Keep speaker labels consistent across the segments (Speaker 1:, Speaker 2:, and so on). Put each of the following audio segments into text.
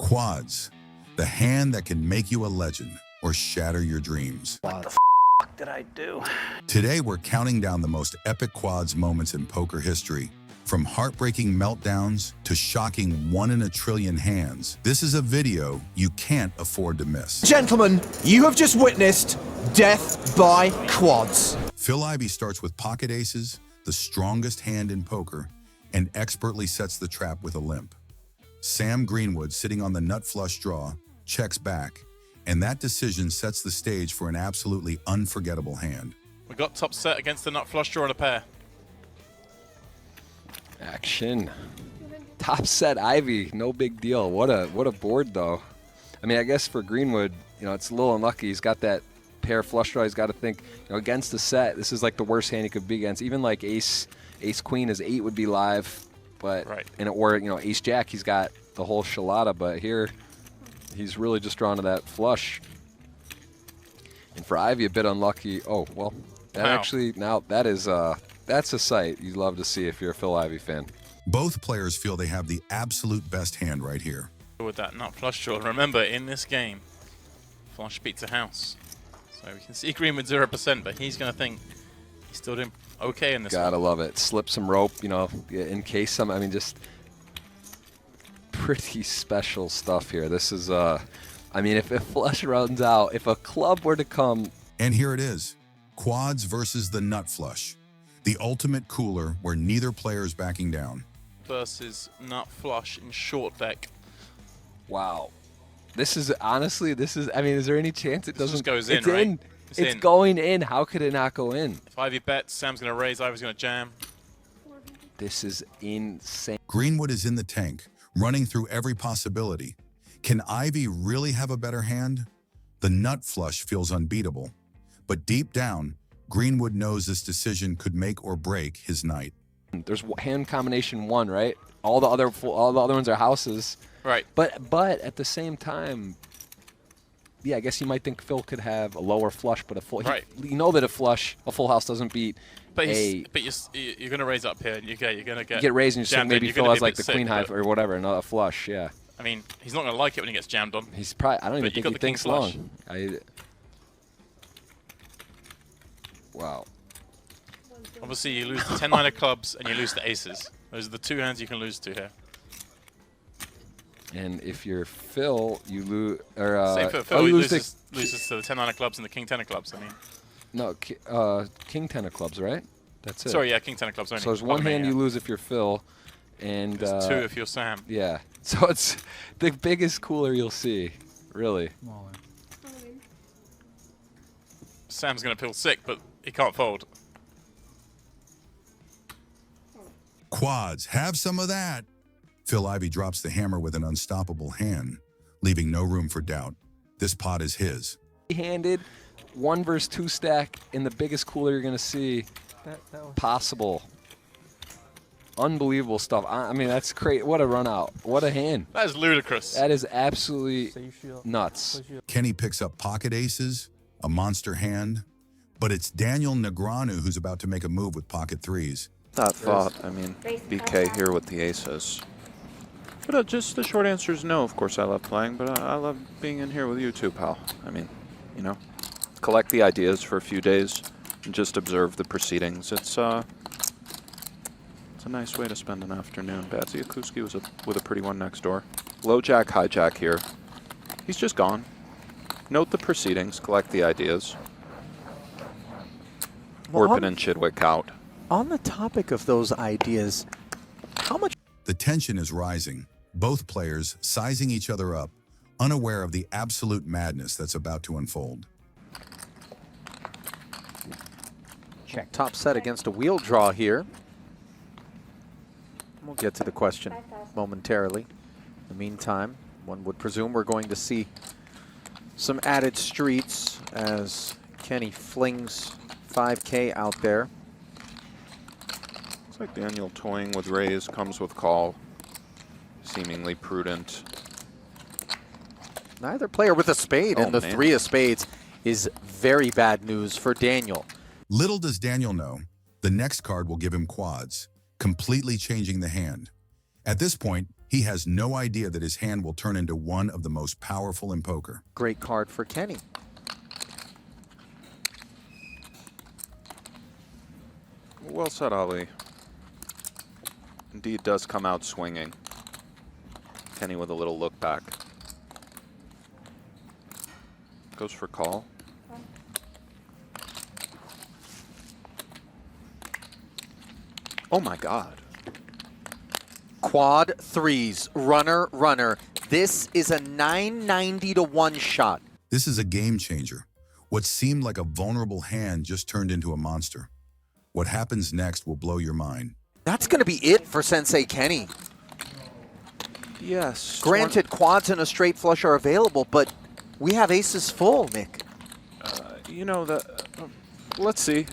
Speaker 1: Quads, the hand that can make you a legend or shatter your dreams.
Speaker 2: What the f did I do?
Speaker 1: Today, we're counting down the most epic quads moments in poker history. From heartbreaking meltdowns to shocking 1 in a trillion hands, this is a video you can't afford to miss.
Speaker 3: Gentlemen, you have just witnessed death by quads.
Speaker 1: Phil Ivey starts with pocket aces, the strongest hand in poker, and expertly sets the trap with a limp. Sam Greenwood, sitting on the nut flush draw, checks back, and that decision sets the stage for an absolutely unforgettable hand.
Speaker 4: We got top set against the nut flush draw and a pair.
Speaker 5: Action. Top set Ivey, no big deal. What a board though. I mean, I guess for Greenwood, you know, it's a little unlucky. He's got that pair flush draw. He's got to think, you know, against the set, this is like the worst hand he could be against. Even like ace queen, his 8 would be live, but or you know, ace jack, he's got the whole shalada. But here, he's really just drawn to that flush. And for Ivey, a bit unlucky. Oh well, that actually now that is that's a sight you'd love to see if you're a Phil Ivey fan.
Speaker 1: Both players feel they have the absolute best hand right here.
Speaker 4: With that nut flush draw, remember in this game, flush beats a house. So we can see Greenwood 0%, but he's going to think he's still doing okay in this
Speaker 5: Gotta love it. Slip some rope, you know, in case some, I mean, just pretty special stuff here. This is, I mean, if flush runs out, if a club were to come.
Speaker 1: And here it is, quads versus the nut flush. The ultimate cooler where neither player is backing down.
Speaker 4: Versus nut flush in short deck.
Speaker 5: Wow. This is, honestly, this is, I mean, is there any chance it doesn't?
Speaker 4: Just goes in,
Speaker 5: it's
Speaker 4: right?
Speaker 5: in. It's going in. How could it not go in?
Speaker 4: If Ivey bets, Sam's going to raise, Ivey's going to jam.
Speaker 5: This is insane.
Speaker 1: Greenwood is in the tank, running through every possibility. Can Ivey really have a better hand? The nut flush feels unbeatable. But deep down, Greenwood knows this decision could make or break his night.
Speaker 5: There's hand combination 1, right? All the other ones are houses.
Speaker 4: Right.
Speaker 5: But at the same time, yeah, I guess you might think Phil could have a lower flush, but a full.
Speaker 4: Right.
Speaker 5: You know that a full house doesn't beat.
Speaker 4: But you're going to raise up here, and you're going to
Speaker 5: get raised, and you think maybe Phil has like the queen high or whatever, another flush. Yeah.
Speaker 4: I mean, he's not going to like it when he gets jammed on.
Speaker 5: He's probably. I don't even think he thinks long. Wow.
Speaker 4: Obviously, you lose the 10-9 of clubs, and you lose the aces. Those are the 2 hands you can lose to here.
Speaker 5: And if you're Phil, you lose.
Speaker 4: Same for Phil, he loses to the 10-9 of clubs and the king 10 of clubs. I mean.
Speaker 5: No, king 10 of clubs, right? That's it.
Speaker 4: Sorry, yeah, king 10 of clubs only.
Speaker 5: So there's one hand you lose if you're Phil, and
Speaker 4: there's 2 if you're Sam.
Speaker 5: Yeah. So it's the biggest cooler you'll see, really.
Speaker 4: Sam's going to feel sick, but he can't fold.
Speaker 1: Quads, have some of that. Phil Ivey drops the hammer with an unstoppable hand, leaving no room for doubt. This pot is his.
Speaker 5: Handed 1 versus 2 stack in the biggest cooler you're going to see possible. Unbelievable stuff. I mean, that's great. What a run out. What a hand.
Speaker 4: That is ludicrous.
Speaker 5: That is absolutely nuts.
Speaker 1: Kenny picks up pocket aces, a monster hand, but it's Daniel Negreanu who's about to make a move with pocket 3s.
Speaker 6: That thought, I mean, BK here with the aces. But just the short answer is no. Of course, I love playing, but I love being in here with you too, pal. I mean, you know, collect the ideas for a few days and just observe the proceedings. It's a nice way to spend an afternoon. Badziakuski was with a pretty one next door. Low jack, high jack here. He's just gone. Note the proceedings, collect the ideas. Orpin and Chidwick out.
Speaker 3: On the topic of those ideas, how much?
Speaker 1: The tension is rising, both players sizing each other up, unaware of the absolute madness that's about to unfold.
Speaker 2: Check. Top set against a wheel draw here. We'll get to the question momentarily. In the meantime, one would presume we're going to see some added streets as Kenny flings 5K out there.
Speaker 6: Looks like Daniel toying with raise, comes with call. Seemingly prudent.
Speaker 2: Neither player with a spade, and the 3 of spades is very bad news for Daniel.
Speaker 1: Little does Daniel know, the next card will give him quads, completely changing the hand. At this point, He has no idea that his hand will turn into one of the most powerful in poker.
Speaker 2: Great card for Kenny.
Speaker 6: Well said, Ali. Indeed does come out swinging. Kenny with a little look back. Goes for call. Oh my God.
Speaker 2: Quad threes, runner, runner. This is a 990 to 1 shot.
Speaker 1: This is a game changer. What seemed like a vulnerable hand just turned into a monster. What happens next will blow your mind.
Speaker 2: That's going to be it for Sensei Kenny.
Speaker 6: Yes.
Speaker 2: Granted, quads and a straight flush are available, but we have aces full, Nick.
Speaker 6: You know, let's see.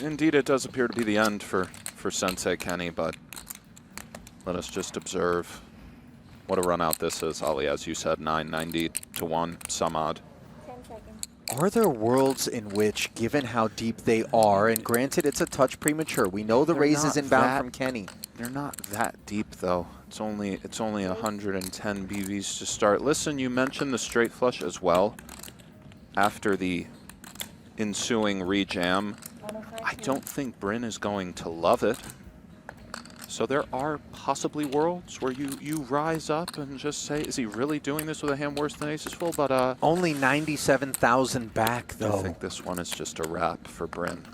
Speaker 6: Indeed, it does appear to be the end for Sensei Kenny, but let us just observe what a run out this is. Ali, as you said, 990 to 1, some odd.
Speaker 7: 10 seconds.
Speaker 2: Are there worlds in which, given how deep they are, and granted it's a touch premature, we know the
Speaker 6: They're
Speaker 2: raise is
Speaker 6: not
Speaker 2: inbound
Speaker 6: that-
Speaker 2: from Kenny.
Speaker 6: They're not that deep though. It's only 110 BVs to start. Listen, you mentioned the straight flush as well. After the ensuing rejam, I don't think Bryn is going to love it. So there are possibly worlds where you rise up and just say, is he really doing this with a hand worse than aces full? But
Speaker 2: Only 97,000 back,
Speaker 6: I
Speaker 2: though.
Speaker 6: think this one is just a wrap for Bryn.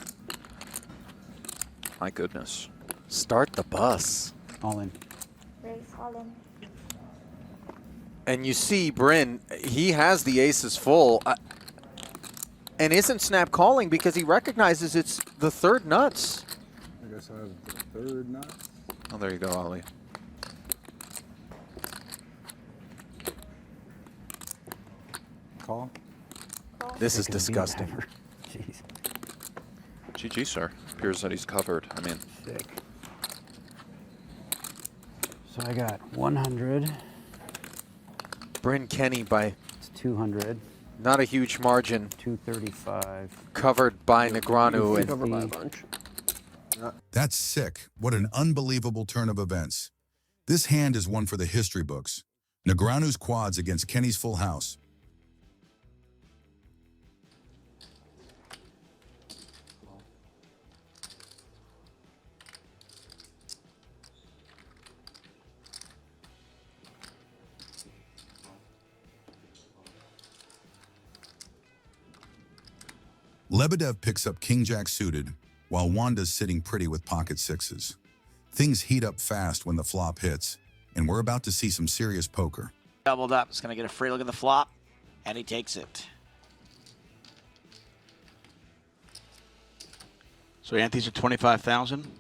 Speaker 6: My goodness.
Speaker 2: Start the bus.
Speaker 8: All in.
Speaker 7: Raise, all in.
Speaker 2: And you see Bryn, he has the aces full. And isn't snap calling because he recognizes it's the third nuts.
Speaker 8: I guess I have the third nut.
Speaker 6: Oh, there you go, Ali.
Speaker 8: Call.
Speaker 2: This is
Speaker 8: It could be
Speaker 2: disgusting.
Speaker 8: whatever. Jeez.
Speaker 6: GG, sir. Appears that he's covered. I mean,
Speaker 8: Sick. So I got 100.
Speaker 2: Bryn Kenny by
Speaker 8: It's 200.
Speaker 2: not a huge margin,
Speaker 8: 235.
Speaker 2: covered by Negreanu. And
Speaker 8: Over by a bunch.
Speaker 1: That's sick. What an unbelievable turn of events. This hand is one for the history books. Negreanu's quads against Kenny's full house. Lebedev picks up King-Jack suited, while Wanda's sitting pretty with pocket sixes. Things heat up fast when the flop hits, and we're about to see some serious poker.
Speaker 9: Doubled up. It's going to get a free look at the flop, and he takes it.
Speaker 10: So antes are 25,000.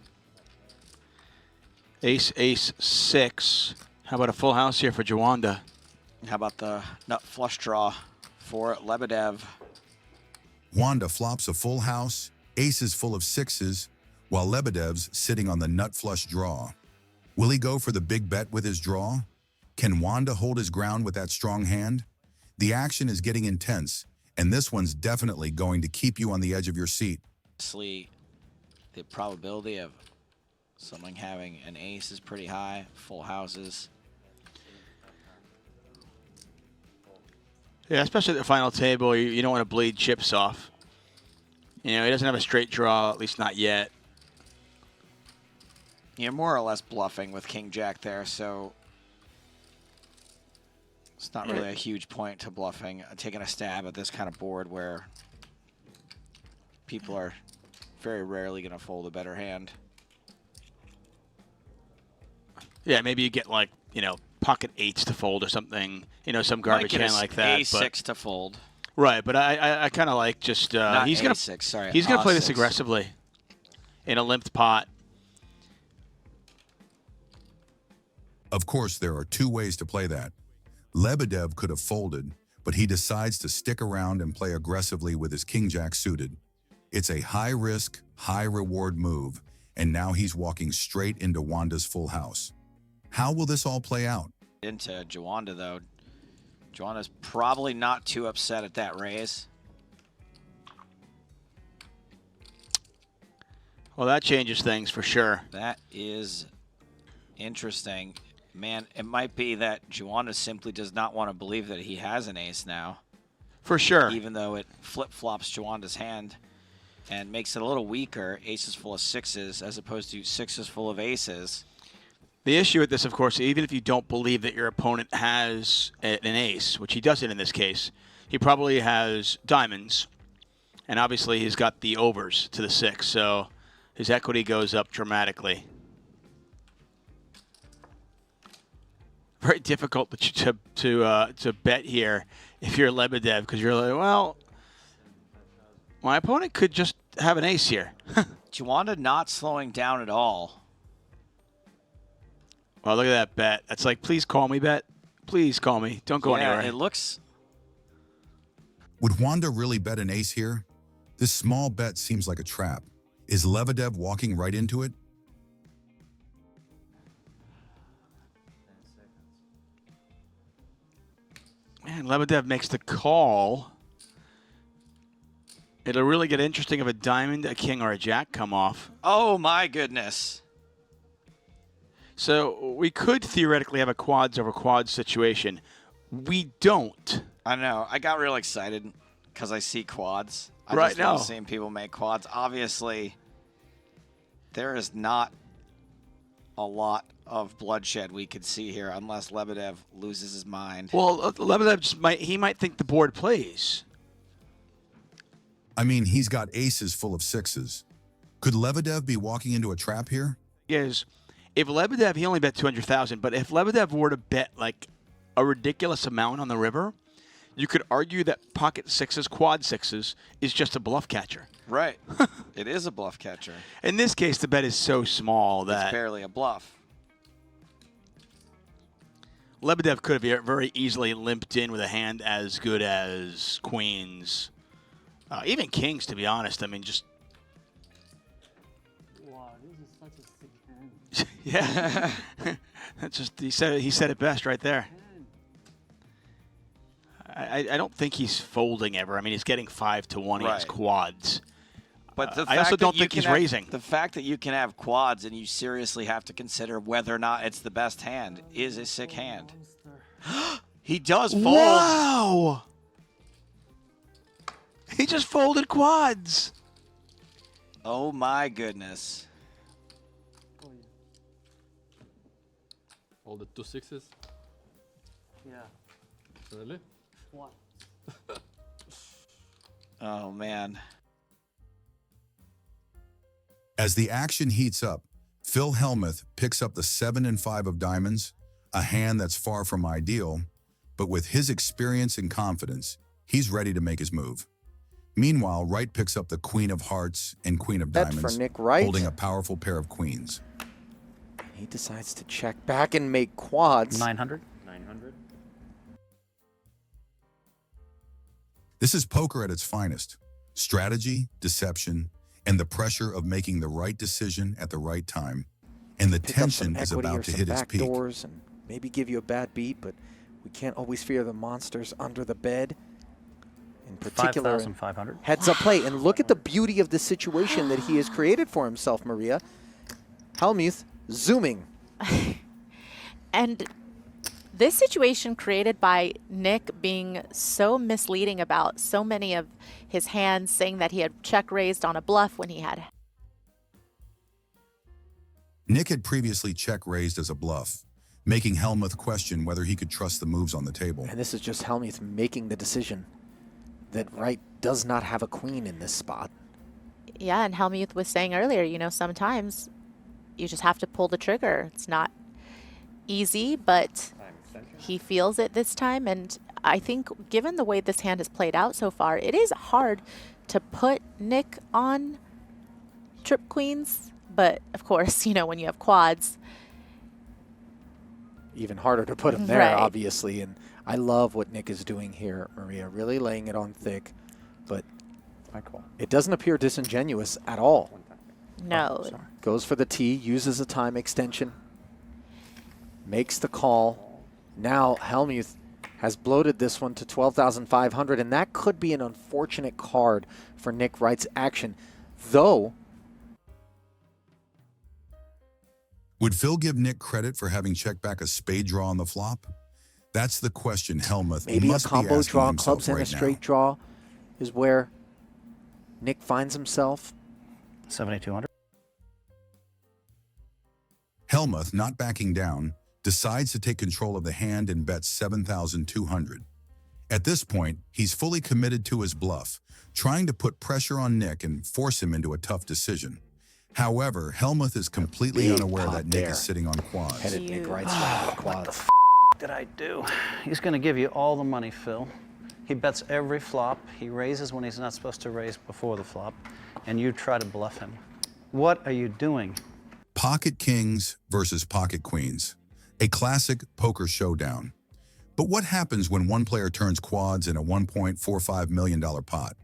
Speaker 10: Ace, ace, 6. How about a full house here for Jawanda?
Speaker 9: How about the nut flush draw for Lebedev?
Speaker 1: Wanda flops a full house, aces full of sixes, while Lebedev's sitting on the nut flush draw. Will he go for the big bet with his draw? Can Wanda hold his ground with that strong hand? The action is getting intense, and this one's definitely going to keep you on the edge of your seat.
Speaker 9: Obviously, the probability of someone having an ace is pretty high. Full houses.
Speaker 10: Yeah, especially at the final table, you don't want to bleed chips off. You know, he doesn't have a straight draw, at least not yet.
Speaker 9: You're more or less bluffing with King Jack there, so it's not really a huge point to bluffing. Taking a stab at this kind of board where people are very rarely going to fold a better hand.
Speaker 10: Yeah, maybe you get like, you know, pocket eights to fold or something, you know, some garbage hand like that.
Speaker 9: A6 to fold.
Speaker 10: Right, but I kind of like just
Speaker 9: Not
Speaker 10: he's gonna
Speaker 9: A6, sorry,
Speaker 10: he's gonna play this
Speaker 9: A6.
Speaker 10: aggressively in a limped pot.
Speaker 1: Of course, there are two ways to play that. Lebedev could have folded, but he decides to stick around and play aggressively with his King-Jack suited. It's a high-risk, high-reward move, and now he's walking straight into Wanda's full house. How will this all play out?
Speaker 9: Into Jawanda, though. Jawanda's probably not too upset at that raise.
Speaker 10: Well, that changes things for sure.
Speaker 9: That is interesting. Man, it might be that Juanda simply does not want to believe that he has an ace now.
Speaker 10: For sure.
Speaker 9: Even though it flip-flops Juanda's hand and makes it a little weaker, aces full of sixes as opposed to sixes full of aces.
Speaker 10: The issue with this, of course, even if you don't believe that your opponent has an ace, which he doesn't in this case, he probably has diamonds. And obviously he's got the overs to the 6, so his equity goes up dramatically. Very difficult to bet here if you're Lebedev, because you're like, well, my opponent could just have an ace here.
Speaker 9: Juanda not slowing down at all.
Speaker 10: Well, look at that bet. That's like, please call me, bet. Please call me. Don't go anywhere.
Speaker 9: It looks...
Speaker 1: Would Wanda really bet an ace here? This small bet seems like a trap. Is Lebedev walking right into it?
Speaker 10: Man, Lebedev makes the call. It'll really get interesting if a diamond, a king, or a jack come off.
Speaker 9: Oh, my goodness.
Speaker 10: So we could theoretically have a quads over quads situation. We don't.
Speaker 9: I know. I got real excited because I see quads. I
Speaker 10: Right
Speaker 9: just
Speaker 10: now.
Speaker 9: love seeing people make quads. Obviously, there is not a lot of bloodshed we could see here unless Lebedev loses his mind.
Speaker 10: Well, Lebedev just might think the board plays.
Speaker 1: I mean, he's got aces full of sixes. Could Lebedev be walking into a trap here?
Speaker 10: Is if Lebedev, he only bet 200,000, but if Lebedev were to bet like a ridiculous amount on the river, you could argue that pocket sixes, quad sixes, is just a bluff catcher.
Speaker 9: Right. It is a bluff catcher.
Speaker 10: In this case, the bet is so small that
Speaker 9: It's barely a bluff.
Speaker 10: Lebedev could have very easily limped in with a hand as good as queens, even kings, to be honest. I mean, just...
Speaker 8: Wow, this is such a sick hand.
Speaker 10: Yeah. That's just, he said it best right there. I don't think he's folding ever. I mean, he's getting 5-1 against quads.
Speaker 9: But the
Speaker 10: I also
Speaker 9: fact
Speaker 10: don't
Speaker 9: that
Speaker 10: think
Speaker 9: you
Speaker 10: he's
Speaker 9: can have-
Speaker 10: raising.
Speaker 9: The fact that you can have quads and you seriously have to consider whether or not it's the best hand is a sick hand. He does fold.
Speaker 10: Wow! He just folded quads.
Speaker 9: Oh my goodness.
Speaker 11: All the 2 sixes?
Speaker 8: Yeah.
Speaker 11: Really?
Speaker 8: What?
Speaker 9: Oh man.
Speaker 1: As the action heats up, Phil Hellmuth picks up the 7 and 5 of diamonds, a hand that's far from ideal, but with his experience and confidence, he's ready to make his move. Meanwhile, Wright picks up the Queen of Hearts and Queen of
Speaker 2: Bet
Speaker 1: Diamonds,
Speaker 2: for Nick Wright.
Speaker 1: holding a powerful pair of queens.
Speaker 2: He decides to check back and make quads.
Speaker 8: 900?
Speaker 11: 900.
Speaker 1: This is poker at its finest. Strategy, deception, and the pressure of making the right decision at the right time. And the
Speaker 2: Pick up some
Speaker 1: tension is
Speaker 2: equity or
Speaker 1: about to
Speaker 2: some
Speaker 1: hit its
Speaker 2: back
Speaker 1: peak.
Speaker 2: doors and maybe give you a bad beat, but we can't always fear the monsters under the bed. In particular,
Speaker 8: 5,500.
Speaker 2: heads up play. And look at the beauty of the situation that he has created for himself, Maria. Hellmuth zooming.
Speaker 12: And this situation created by Nick being so misleading about so many of his hands, saying that he had check raised on a bluff when he had.
Speaker 1: Nick had previously check raised as a bluff, making Hellmuth question whether he could trust the moves on the table.
Speaker 2: And this is just Hellmuth making the decision that Wright does not have a queen in this spot.
Speaker 12: Yeah, and Hellmuth was saying earlier, you know, sometimes you just have to pull the trigger. It's not easy, but he feels it this time. And I think given the way this hand has played out so far, it is hard to put Nick on trip queens. But of course, you know, when you have quads,
Speaker 2: even harder to put him there,
Speaker 12: Right.
Speaker 2: obviously. And I love what Nick is doing here, Maria, really laying it on thick. But it doesn't appear disingenuous at all.
Speaker 12: no.
Speaker 2: Goes for the tee, uses a time extension, makes the call. Now Hellmuth has bloated this one to 12,500, and that could be an unfortunate card for Nick Wright's action. Though,
Speaker 1: Would Phil give Nick credit for having checked back a spade draw on the flop? That's the question Hellmuth
Speaker 2: Maybe a
Speaker 1: must be
Speaker 2: combo
Speaker 1: asking
Speaker 2: draw,
Speaker 1: himself
Speaker 2: clubs and a
Speaker 1: right
Speaker 2: straight
Speaker 1: now.
Speaker 2: draw is where Nick finds himself.
Speaker 13: 7,200.
Speaker 1: Hellmuth, not backing down, decides to take control of the hand and bets 7,200. At this point, he's fully committed to his bluff, trying to put pressure on Nick and force him into a tough decision. However, Hellmuth is completely
Speaker 2: Big
Speaker 1: unaware
Speaker 2: pot
Speaker 1: that Nick
Speaker 2: there.
Speaker 1: is sitting on quads.
Speaker 2: Headed Nick right side of the quads.
Speaker 13: Did I do? He's going to give you all the money, Phil. He bets every flop. He raises when he's not supposed to raise before the flop, and you try to bluff him. What are you doing?
Speaker 1: Pocket kings versus pocket queens, a classic poker showdown. But what happens when one player turns quads in a $1.45 million pot?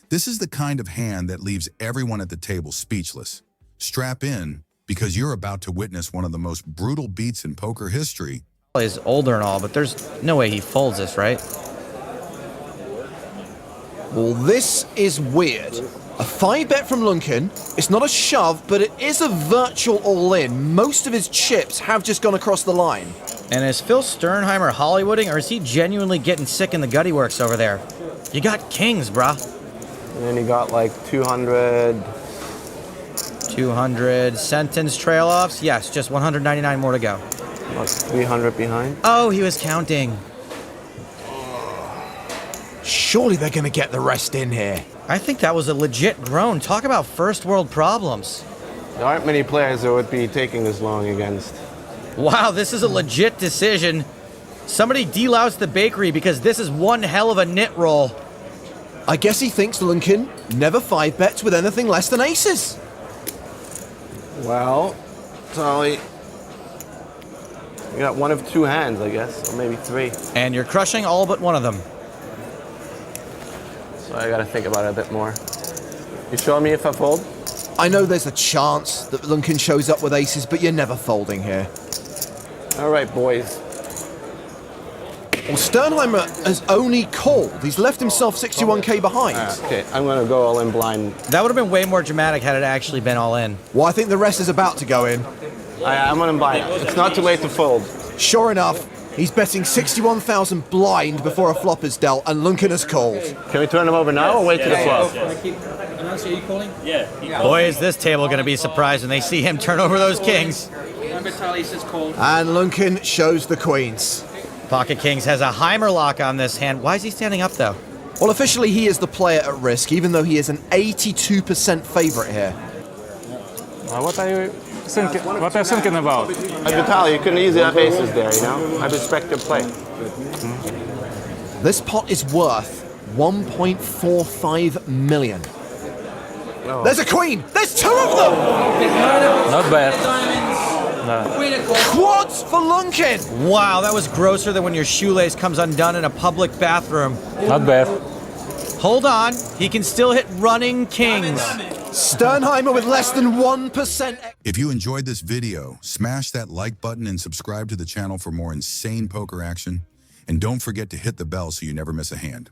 Speaker 1: This is the kind of hand that leaves everyone at the table speechless. Strap in, because you're about to witness one of the most brutal beats in poker history.
Speaker 14: He's older and all, but there's no way he folds this, right?
Speaker 3: Well, this is weird. A 5-bet from Lunkin. It's not a shove, but it is a virtual all-in. Most of his chips have just gone across the line.
Speaker 14: And is Phil Sternheimer Hollywooding, or is he genuinely getting sick in the gutty works over there? You got kings, bruh.
Speaker 15: And then he got like 200.
Speaker 14: 200 sentence trail-offs? Yes, just 199 more to go.
Speaker 15: Like 300 behind.
Speaker 14: Oh, he was counting.
Speaker 3: Surely they're going to get the rest in here.
Speaker 14: I think that was a legit groan. Talk about first world problems.
Speaker 15: There aren't many players that would be taking this long against.
Speaker 14: Wow, this is a legit decision. Somebody deloused the bakery because this is one hell of a knit roll.
Speaker 3: I guess he thinks Lunkin never 5-bets with anything less than aces.
Speaker 15: Well, Tolly, you got one of two hands, I guess, or maybe three.
Speaker 14: And you're crushing all but one of them.
Speaker 15: So I gotta think about it a bit more. You showing me if I fold?
Speaker 3: I know there's a chance that Lunkin shows up with aces, but you're never folding here.
Speaker 15: All right, boys.
Speaker 3: Well, Sternheimer has only called. He's left himself 61k behind.
Speaker 15: Okay, I'm gonna go all in blind.
Speaker 14: That would have been way more dramatic had it actually been all in.
Speaker 3: Well, I think the rest is about to go in.
Speaker 15: I'm gonna blind. It's not too late to fold.
Speaker 3: Sure enough, he's betting 61,000 blind before a flop is dealt, and Lunkin has called.
Speaker 15: Can we turn him over now or wait till the flop?
Speaker 11: Are you calling? Yeah.
Speaker 14: Boy, is this table going to be surprised when they see him turn over those kings.
Speaker 3: And Lunkin shows the queens.
Speaker 14: Pocket Kings has a Heimer lock on this hand. Why is he standing up, though?
Speaker 3: Well, officially, he is the player at risk, even though he is an 82% favorite here.
Speaker 15: What are you thinking about? Vitaly, you couldn't easily have aces there, you know? I respect your play.
Speaker 3: This pot is worth 1.45 million.
Speaker 15: Oh.
Speaker 3: There's a queen! There's two of them!
Speaker 15: Not bad.
Speaker 3: Quads for Lunkin!
Speaker 14: Wow, that was grosser than when your shoelace comes undone in a public bathroom.
Speaker 15: Not bad.
Speaker 14: Hold on, he can still hit running kings.
Speaker 3: Sternheimer with less than 1%.
Speaker 1: If you enjoyed this video, smash that like button and subscribe to the channel for more insane poker action. And don't forget to hit the bell so you never miss a hand.